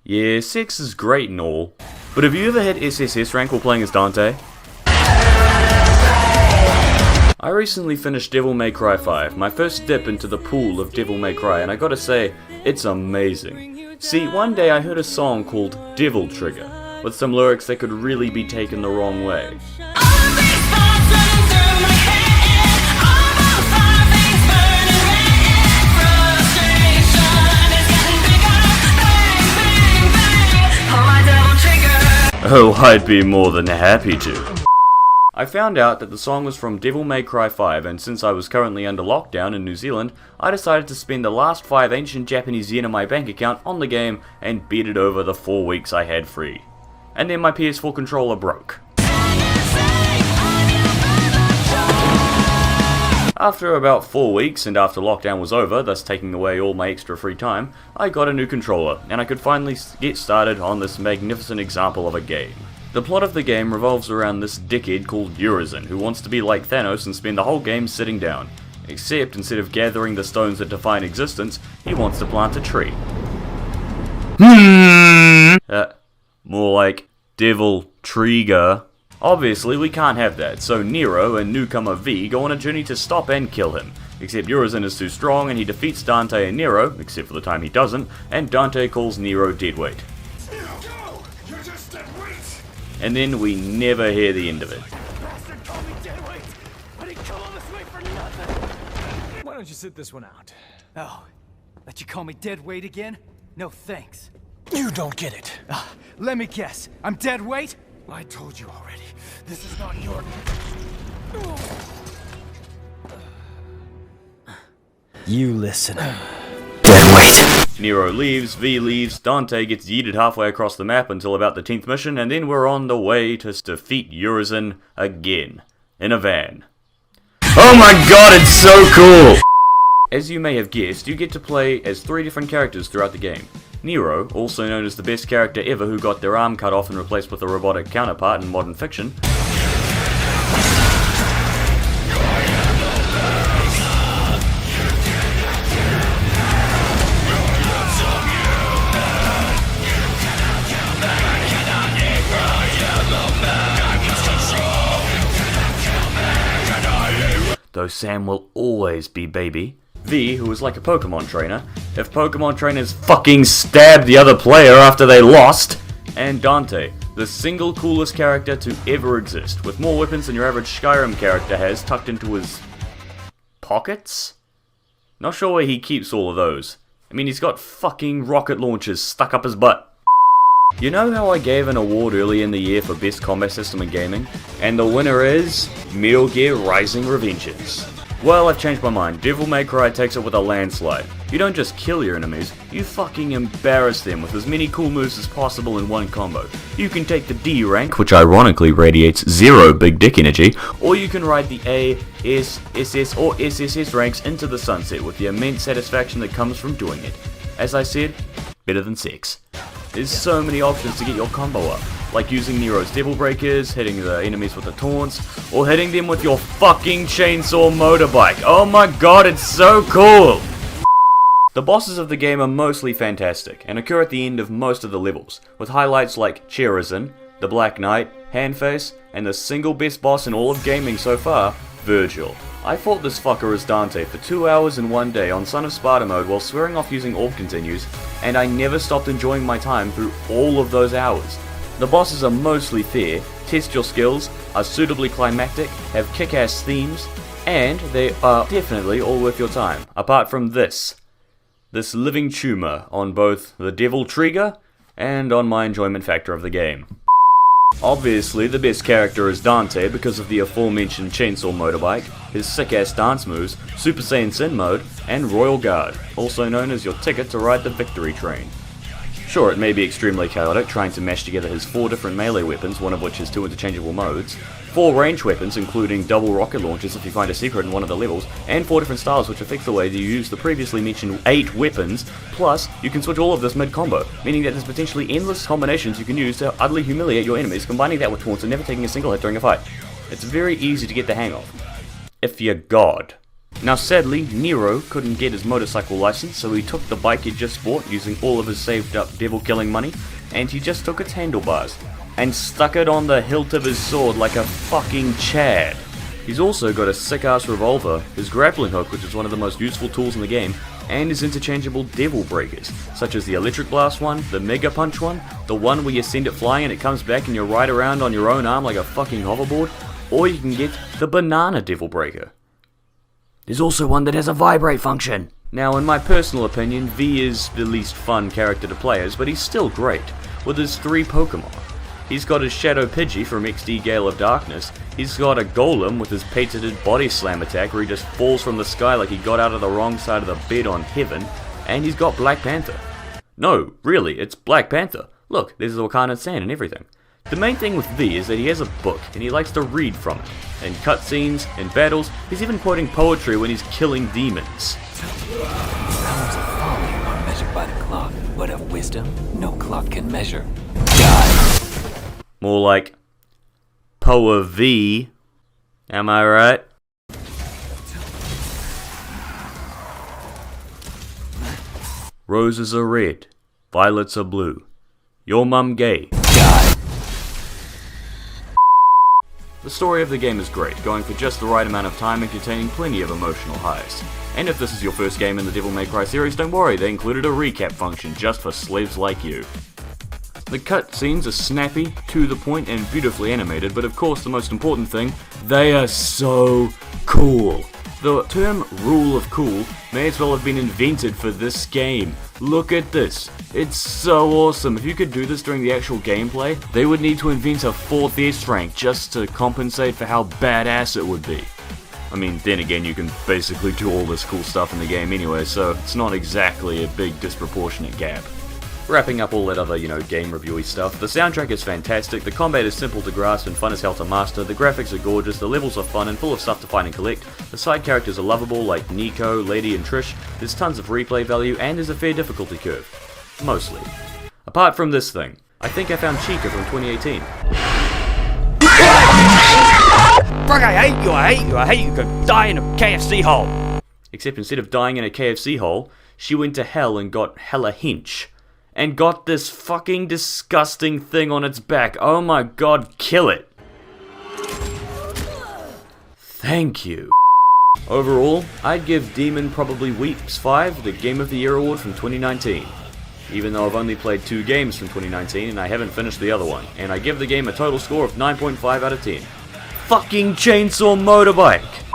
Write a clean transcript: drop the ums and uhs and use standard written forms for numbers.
Yeah, sex is great and all, but have you ever hit SSS rank while playing as Dante? I recently finished Devil May Cry 5, my first dip into the pool of Devil May Cry, and I gotta say, it's amazing. See, one day I heard a song called Devil Trigger, with some lyrics that could really be taken the wrong way. Oh, I'd be more than happy to. I found out that the song was from Devil May Cry 5, and since I was currently under lockdown in New Zealand, I decided to spend the last 5 ancient Japanese yen in my bank account on the game and beat it over the 4 weeks I had free. And then my PS4 controller broke. After about 4 weeks, and after lockdown was over, thus taking away all my extra free time, I got a new controller, and I could finally get started on this magnificent example of a game. The plot of the game revolves around this dickhead called Urizen, who wants to be like Thanos and spend the whole game sitting down. Except instead of gathering the stones that define existence, he wants to plant a tree. More like Devil Trigger. Obviously, we can't have that, so Nero and newcomer V go on a journey to stop and kill him. Except Urizen is too strong and he defeats Dante and Nero, except for the time he doesn't, and Dante calls Nero deadweight. And then we never hear the end of it. Why don't you sit this one out? Oh, let you call me deadweight again? No thanks. You don't get it. Let me guess, I'm deadweight? I told you already. This is not your... You listen. Deadweight. Nero leaves, V leaves, Dante gets yeeted halfway across the map until about the 10th mission, and then we're on the way to defeat Urizen again. In a van. Oh my god, it's so cool! As you may have guessed, you get to play as 3 different characters throughout the game. Nero, also known as the best character ever who got their arm cut off and replaced with a robotic counterpart in modern fiction. Though Sam will always be baby. V, who is like a Pokemon trainer, if Pokemon trainers fucking stabbed the other player after they lost, and Dante, the single coolest character to ever exist, with more weapons than your average Skyrim character has tucked into his... pockets? Not sure where he keeps all of those. I mean, he's got fucking rocket launchers stuck up his butt. You know how I gave an award early in the year for Best Combat System in Gaming? And the winner is... Metal Gear Rising: Revengeance. Well, I've changed my mind. Devil May Cry takes it with a landslide. You don't just kill your enemies, you fucking embarrass them with as many cool moves as possible in one combo. You can take the D rank, which ironically radiates 0 big dick energy, or you can ride the A, S, SS, or SSS ranks into the sunset with the immense satisfaction that comes from doing it. As I said, better than sex. There's so many options to get your combo up, like using Nero's Devil Breakers, hitting the enemies with the taunts, or hitting them with your fucking chainsaw motorbike. Oh my god, it's so cool! The bosses of the game are mostly fantastic, and occur at the end of most of the levels, with highlights like Urizen, the Black Knight, Handface, and the single best boss in all of gaming so far, Virgil. I fought this fucker as Dante for 2 hours in one day on Son of Sparta mode while swearing off using orb continues, and I never stopped enjoying my time through all of those hours. The bosses are mostly fair, test your skills, are suitably climactic, have kick-ass themes, and they are definitely all worth your time, apart from this living tumor on both the Devil Trigger and on my enjoyment factor of the game. Obviously, the best character is Dante because of the aforementioned chainsaw motorbike, his sick-ass dance moves, Super Saiyan Sin mode, and Royal Guard, also known as your ticket to ride the victory train. Sure, it may be extremely chaotic trying to mash together his 4 different melee weapons, one of which has 2 interchangeable modes, 4 range weapons including double rocket launchers if you find a secret in one of the levels, and 4 different styles which affect the way that you use the previously mentioned 8 weapons, plus you can switch all of this mid-combo, meaning that there's potentially endless combinations you can use to utterly humiliate your enemies, combining that with taunts and never taking a single hit during a fight. It's very easy to get the hang of, if you're God. Now sadly, Nero couldn't get his motorcycle license, so he took the bike he'd just bought using all of his saved up devil killing money, and he just took its handlebars and stuck it on the hilt of his sword like a fucking Chad. He's also got a sick ass revolver, his grappling hook, which is one of the most useful tools in the game, and his interchangeable devil breakers, such as the electric blast one, the mega punch one, the one where you send it flying and it comes back and you ride around on your own arm like a fucking hoverboard, or you can get the banana devil breaker. There's also one that has a vibrate function. Now, in my personal opinion, V is the least fun character to play as, but he's still great, with his 3 Pokemon. He's got his Shadow Pidgey from XD Gale of Darkness, he's got a Golem with his patented body slam attack where he just falls from the sky like he got out of the wrong side of the bed on heaven, and he's got Black Panther. No, really, it's Black Panther. Look, there's the Wakanda sand and everything. The main thing with V is that he has a book, and he likes to read from it. In cutscenes, in battles, he's even quoting poetry when he's killing demons. Powers of folly are measured by the clock, but of wisdom, no clock can measure. Die! More like, Poa V. Am I right? Roses are red, violets are blue. Your mum gay. Die! The story of the game is great, going for just the right amount of time and containing plenty of emotional highs. And if this is your first game in the Devil May Cry series, don't worry, they included a recap function just for slaves like you. The cutscenes are snappy, to the point, and beautifully animated, but of course the most important thing, they are so cool. The term rule of cool may as well have been invented for this game. Look at this. It's so awesome. If you could do this during the actual gameplay, they would need to invent a 4th S rank just to compensate for how badass it would be. I mean, then again, you can basically do all this cool stuff in the game anyway, so it's not exactly a big disproportionate gap. Wrapping up all that other, game reviewy stuff, the soundtrack is fantastic, the combat is simple to grasp and fun as hell to master, the graphics are gorgeous, the levels are fun and full of stuff to find and collect, the side characters are lovable like Nico, Lady and Trish, there's tons of replay value, and there's a fair difficulty curve. Mostly. Apart from this thing, I think I found Chica from 2018. Fuck, I hate you, go die in a KFC hole! Except instead of dying in a KFC hole, she went to hell and got hella hench. And got this fucking disgusting thing on its back. Oh my god, kill it! Thank you. Overall, I'd give Demon Probably Weeps 5 the Game of the Year award from 2019. Even though I've only played 2 games from 2019 and I haven't finished the other one. And I give the game a total score of 9.5 out of 10. Fucking chainsaw motorbike!